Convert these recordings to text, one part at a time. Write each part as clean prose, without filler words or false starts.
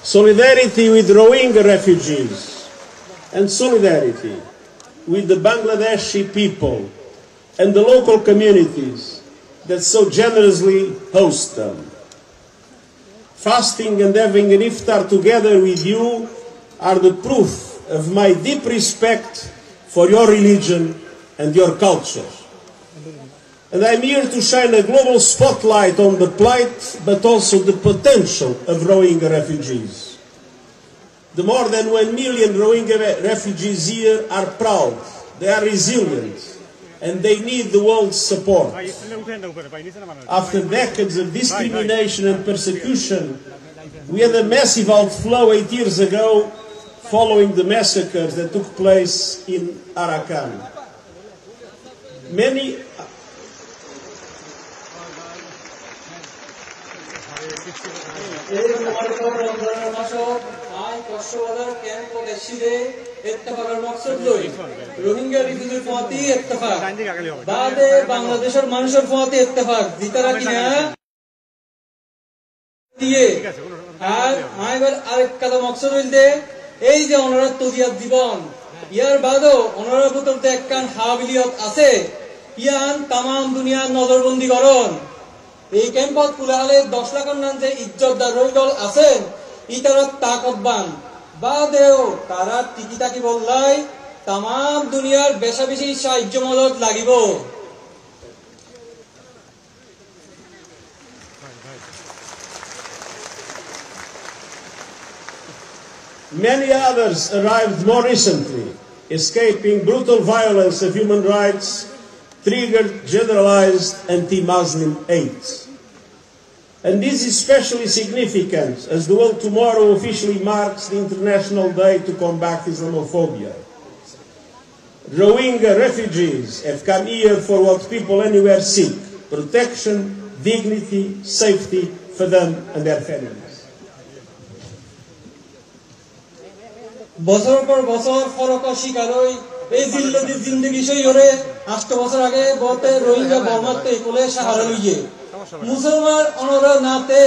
Solidarity with Rohingya refugees and solidarity with the Bangladeshi people and the local communities that so generously host them. Fasting and having an iftar together with you are the proof of my deep respect for your religion and your culture. And I'm here to shine a global spotlight on the plight, but also the potential of Rohingya refugees. The more than 1 million Rohingya refugees here are proud, they are resilient, and they need the world's support. After decades of discrimination and persecution, we had a massive outflow 8 years ago following the massacres that took place in Arakan. Rohingya রিফিউজির ফতি Ittefaq বাদে বাংলাদেশের মানুষের ফতি ইত্তেফাক জিতারা কিনা দিয়ে আর আইবার আরেক কথা মকসদ হইলতে এই যে ওনারা তবিয়াত জীবন ইয়ার বাদও ওনারা ভিতর যে একখান হাবিলিয়ত আছে ইয়ান তামাম দুনিয়ার নজরবন্দি করন এই ক্যাম্পত কুলালে 10 লাখের নাম যে ইজ্জতদার রইদল আছেন ইতারা তাকতবান বাদেও তারা টিকিটাকি বললাই তামাম দুনিয়ার বেশা বেশি সাহায্য মদত লাগিব Many others arrived more recently, escaping brutal violence of human rights, triggered generalized anti-Muslim hate. And this is especially significant as the world tomorrow officially marks the International Day to Combat Islamophobia. Rohingya refugees have come here for what people anywhere seek: protection, dignity, safety for them and their families. বছর পর বছর ফরক শিকার হই এই জিল্লতি জিন্দেগি সইরে 8 বছর আগে বতে রোহিঙ্গা বর্মাতে কোলে সাহারা লইয়ে মুসলমান অনরা নাতে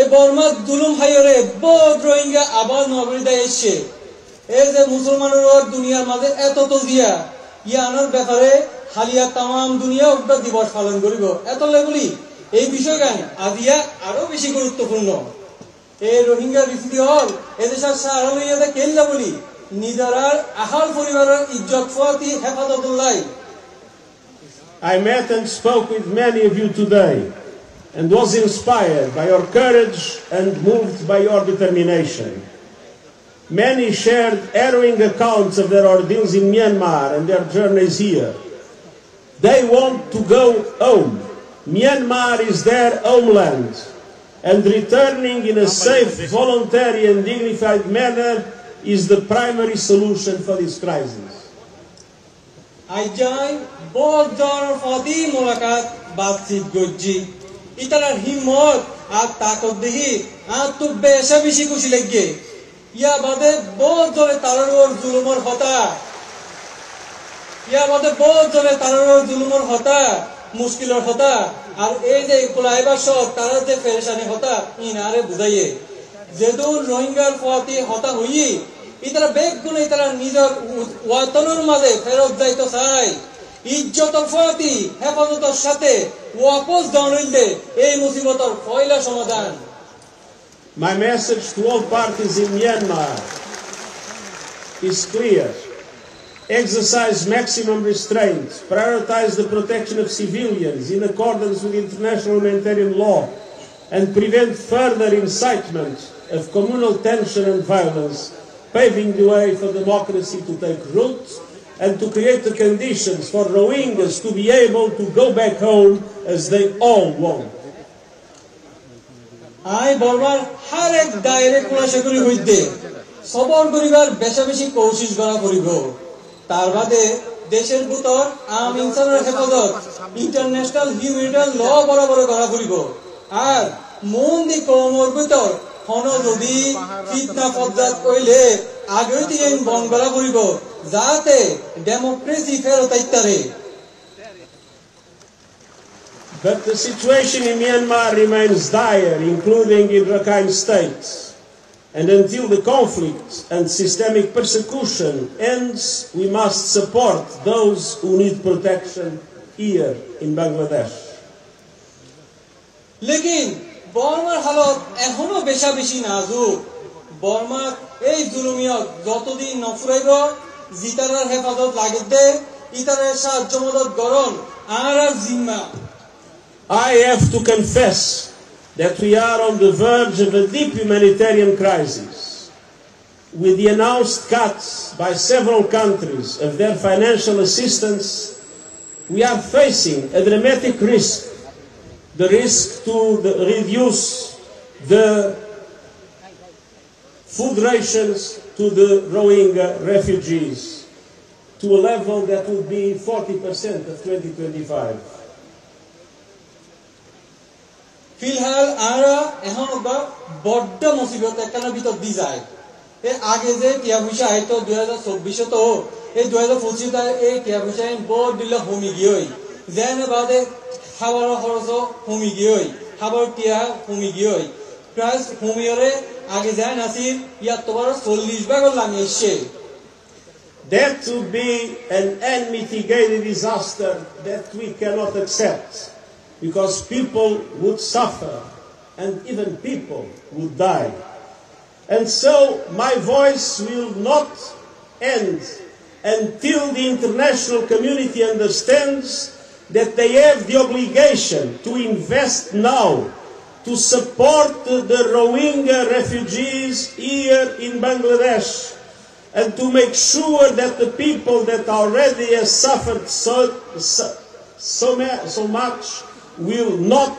এই বর্মা জুলুম হাইরে বহুত রোহিঙ্গা আবার নগরীতে এসে এই যে মুসলমানের দুনিয়ার মাঝে এত তজিয়া ইয়ানোর ব্যাপারে হালিয়া তামাম দুনিয়া উদ্যোগ দিবস পালন করিব এত লেগুলি এই বিষয় গান আজিয়া আরো বেশি গুরুত্বপূর্ণ এই রোহিঙ্গা রিফিউজি হল এদেশের সাহারা লইয়া কেল্লা বলি নিজরার আহাল পরিবারের ইজ্জত ফতি হেফাজতুল্লাহ I met and spoke with many of you today and was inspired by your courage and moved by your determination. Many shared harrowing accounts of their ordeals in Myanmar and their journeys here. They want to go home. Myanmar is their homeland, and returning in a safe, voluntary and dignified manner is the primary solution for this crisis. I join both John Fadi Mulakat Batsit Goji. Italar himmot আর তাকত দেহি আর তো বেশা বেশি খুশি লাগে ইয়া বাদে বহুত জনে তারার জুলুমের হতা মুশকিলের হতা আর এই যে কুলাইবার সব তারা যে পেরেশানি হতা ইনারে বুঝাইয়ে যেদুন রোহিঙ্গার ফতি হতা হই ইতারা বেগুনে ইতারা নিজের ওয়াতনের মাঝে ফেরত যাইতো চাই ইজ্জত ফতি হেফাজতের সাথে ওয়াপস দাঁড়াইলে এই মুসিবতের পয়লা সমাধান My message to all parties in Myanmar is clear. Exercise maximum restraint, prioritize the protection of civilians in accordance with international humanitarian law, and prevent further incitement of communal tension and violence, paving the way for democracy to take root and to create the conditions for Rohingyas to be able to go back home as they all want. I বলবার হর এক দায়রে কোলাশে করি হইতে সবর করিবার বেশা বেশি কোশিশ করা করিব তার বাদে দেশের ভিতর আম ইনসানের হেফাজত ইন্টারন্যাশনাল হিউম্যানিটারিয়ান ল বরাবর করা করিব আর মন দি কমর ভিতর হন যদি ফিতনা ফজ্জাত কইলে আগে দিয়ে বন্ধ করা করিব যাতে ডেমোক্রেসি ফেরত আইতারে But the situation in Myanmar remains dire, including in Rakhine State. And until the conflict and systemic persecution ends, we must support those who need protection here in Bangladesh. लेकिन बर्मार हालत एखोनो बेशा बेशी नाजुक बर्मार এই জুলুমিয়ত যতদিন নফুরাইব জিতারার হেফাজত লাগতে ইতারের সাহায্য মদত গরণ আর জিম্মা I have to confess that we are on the verge of a deep humanitarian crisis. With the announced cuts by several countries of their financial assistance, we are facing a dramatic risk. The risk to reduce the food rations to the Rohingya refugees to a level that would be 40% of 2025. फिलहाल आरा এখন বা বড় মুসিবত একখানা ভিতর দি যায় এ আগে যে টিয়া পয়সা আইতো 2024 তো এই 2025 তে এই টিয়া পয়সা বড় দিল হোমি গিয়ই যেন বাদে খাবার খরচ হোমি গিয়ই খাবার টিয়া হোমি গিয়ই প্রাইস হোমিয়রে আগে যায় নাসির ইয়া তোবার 40 ভাগ লামি এসে That would be an unmitigated disaster that we cannot accept. Because people would suffer and even people would die. And so my voice will not end until the international community understands that they have the obligation to invest now to support the Rohingya refugees here in Bangladesh and to make sure that the people that already have suffered so much will not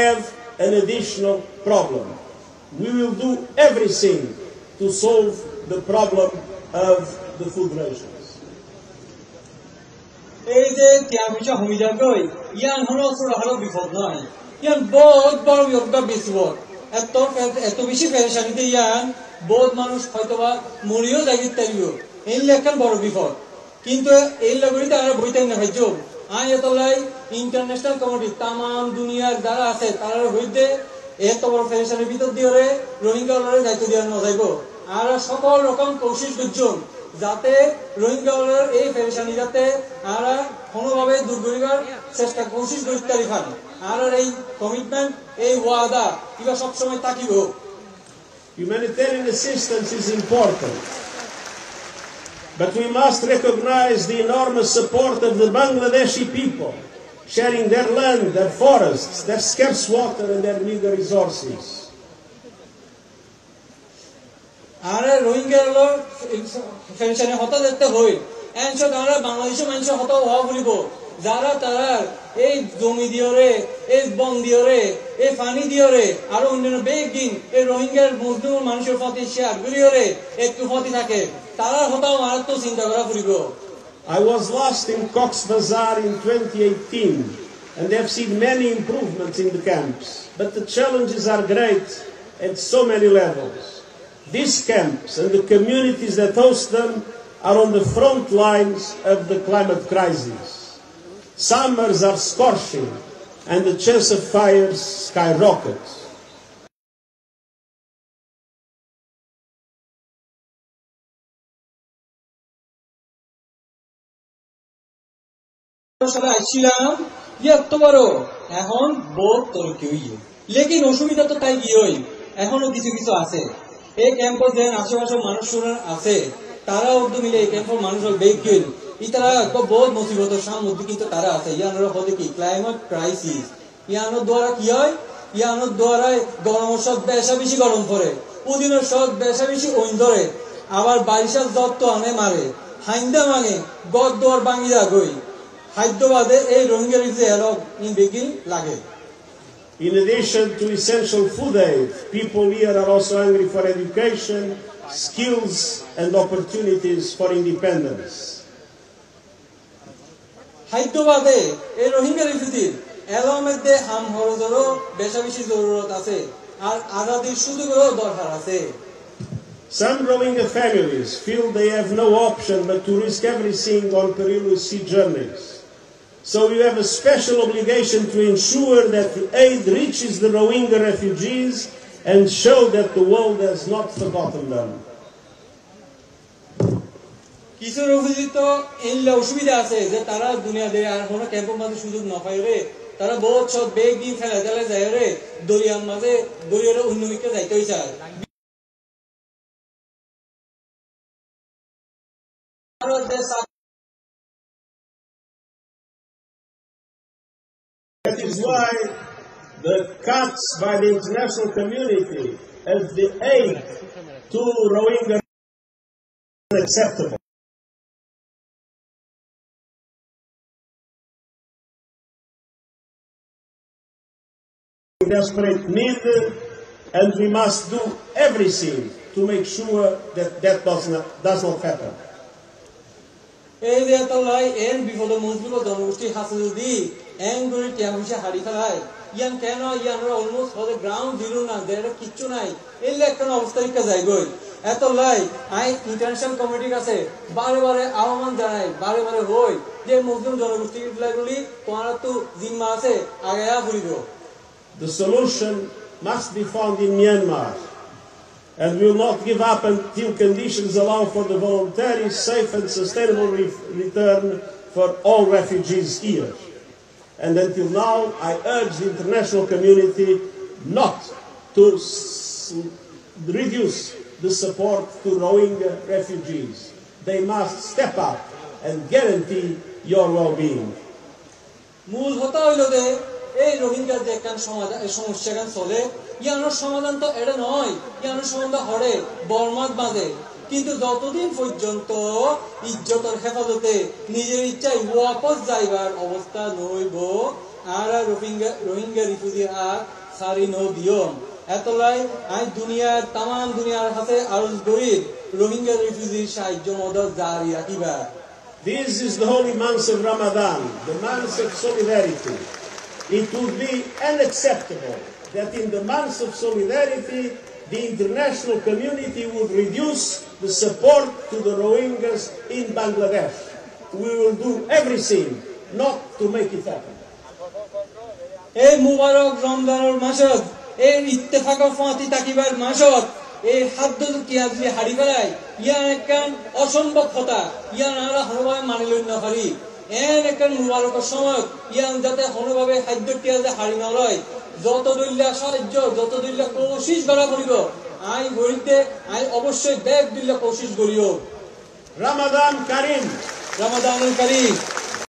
have an additional problem. We will do everything to solve the problem of the food rations. এই যে টিয়ামিশা হুমিজা গই ইয়ান হলো ছোট হলো বিপদ নয় ইয়ান বহুত বড় বিপদ বেশি বড় এত বেশি পেরেশানিতে ইয়ান বহুত মানুষ হয়তোবা মরিও যাগিত তাইও এই লেখান বড় বিপদ কিন্তু এই লগরিতে আর বইতে না হইজো আয়াতলাই ইন্টারন্যাশনাল কমিটি তাম দুনিয়ার যারা আছে তারা হইতে এত বড় ফেডারেশনের ভিতর দিয়ে রোহিঙ্গাদের দায়িত্ব দেওয়া না যাইব আর সকল রকম কোশিশ করছেন যাতে রোহিঙ্গাদের এই ফেডারেশন যাতে আর কোনোভাবে দূর করিবার চেষ্টা কোশিশ করতে পারেন আর এই কমিটমেন্ট এই ওয়াদা এগুলো সবসময় থাকিব Humanitarian assistance is important. But we must recognize the enormous support of the Bangladeshi people, sharing their land, their forests, their scarce water and their meager resources. Ara Rohingya lo federation hota dete hoi enso dara Bangladesh mancho hota hwa bolibo jara tara ei jomi diore ei bon diore ei pani diore aro onno begin ei Rohingya muslim manusher poti share guliore ekটু poti thake tara hota maratto chinta kora puribo. I was last in Cox's Bazar in 2018 and have seen many improvements in the camps, but the challenges are great at so many levels. These camps and the communities that host them are on the front lines of the climate crisis. Summers are scorching and the chance of fires skyrockets. এখন বহুত তরকি হইয়ে লেকিন অসুবিধা তো তাই গিয়েই এখনো কিছু কিছু আছে এই ক্যাম্পে যে আশেপাশে মানুষরা আছে তারা উর্দু মিলে এই ক্যাম্পের মানুষের বেগ গেল ইতারা বহুত মুসিবতের সামনে কিন্তু তারা আছে ইয়ানোর হতে কি ক্লাইমেট ক্রাইসিস ইয়ানোর দ্বারা কি হয় ইয়ানোর দ্বারা গরমের সব বেশি গরম পড়ে উদিনের সব বেশি ওইন ধরে আবার বাইশাল যত আনে মারে হাইন্দা মানে গদ দোয়ার বাঙ্গিয়া গই হায়দ্রাবাদে এই রোহিঙ্গা রিজে এলো ইন বেগি লাগে. In addition to essential food aid, people here are also hungry for education, skills and opportunities for independence. হায়দ্রাবাদে এই রোহিঙ্গা রিফিউজির এর মধ্যে হাম হরজরও বেশি জরুরত আছে আর আজাদির সুযোগও দরকার আছে. Some Rohingya families feel they have no option but to risk everything on perilous sea journeys. So we have a special obligation to ensure that the aid reaches the Rohingya refugees and show that the world has not forgotten them. কিছু refugee তো এইলা অসুবিধা আছে যে তারা দুনিয়াতে আর কোনো ক্যাম্পের মাঝে সুযোগ না পাই রে, তারা বহুত সব বেগ দিয়ে ফেলা ফেলা যায় রে, দরিয়ার মাঝে দরিয়ার অন্যদিকে যাইতেই চায়। That is why the cuts by the international community as the aid to Rohingya are unacceptable. Desperate need, and we must do everything to make sure that that does not happen. এই যে তলাই N বিপদ মজলুম জনগোষ্ঠী হাসে যদি N করে টিয়া পয়সা হারি ফেলায় ইয়ান কেন ইয়ানরা almost for the ground zero না দেয়ার কিচ্ছু নাই এই একটা অবস্থা রিকা যায় গই এত লাই আই ইন্টারন্যাশনাল কমিটির কাছে বারে বারে আহ্বান জানাই বারে বারে হই যে মুসলিম জনগোষ্ঠী গুলি তোমার তো জিম্মা আছে আগায়া করিব। The solution must be found in Myanmar, and we will not give up until conditions allow for the voluntary, safe and sustainable return for all refugees here. And until now, I urge the international community not to reduce the support to Rohingya refugees. They must step up and guarantee your well-being. মূল হতা হইল যে এই রোহিঙ্গার যে একটা সমস্যা গান চলে ইয়ানোর সমাধান তো এটা নয়, ইয়ানোর সমাধান হরে বর্মাত বাঁধে, কিন্তু যতদিন পর্যন্ত ইজ্জতের হেফাজতে নিজের ইচ্ছায় ওয়াপস যাইবার অবস্থা নইব আর রোহিঙ্গা রিফিউজি আর সারি ন দিও এতলাই আই দুনিয়ার তাম দুনিয়ার হাতে আরজ করি রোহিঙ্গা রিফিউজির সাহায্য মদত জারি রাখিবা। This is the holy month of Ramadan, the month of solidarity. It would be unacceptable that in the month of solidarity, the international community would reduce the support to the Rohingyas in Bangladesh. We will do everything not to make it happen. এই মুবারক রমজানের মাসত এই ইত্তেফাক ফাঁতি তাকিবার মাসত এই হাদ্দ কিয়াজলি হারি ফেলায় ইয়ান একখান অসম্ভব কথা ইয়ান আমরা হরভাবে মানি লই না পারি এন একখান মুবারকের সময় ইয়ান যাতে হরভাবে খাদ্য কিয়াজে হারি না লয় যত দৈল্যা সাহায্য যত দৈল্যা কোশিশ করা করিব আই গরিতে আই অবশ্যই ব্যাগ দিল্লা কোশিশ করিও। Ramadan Karim. Ramadan Karim.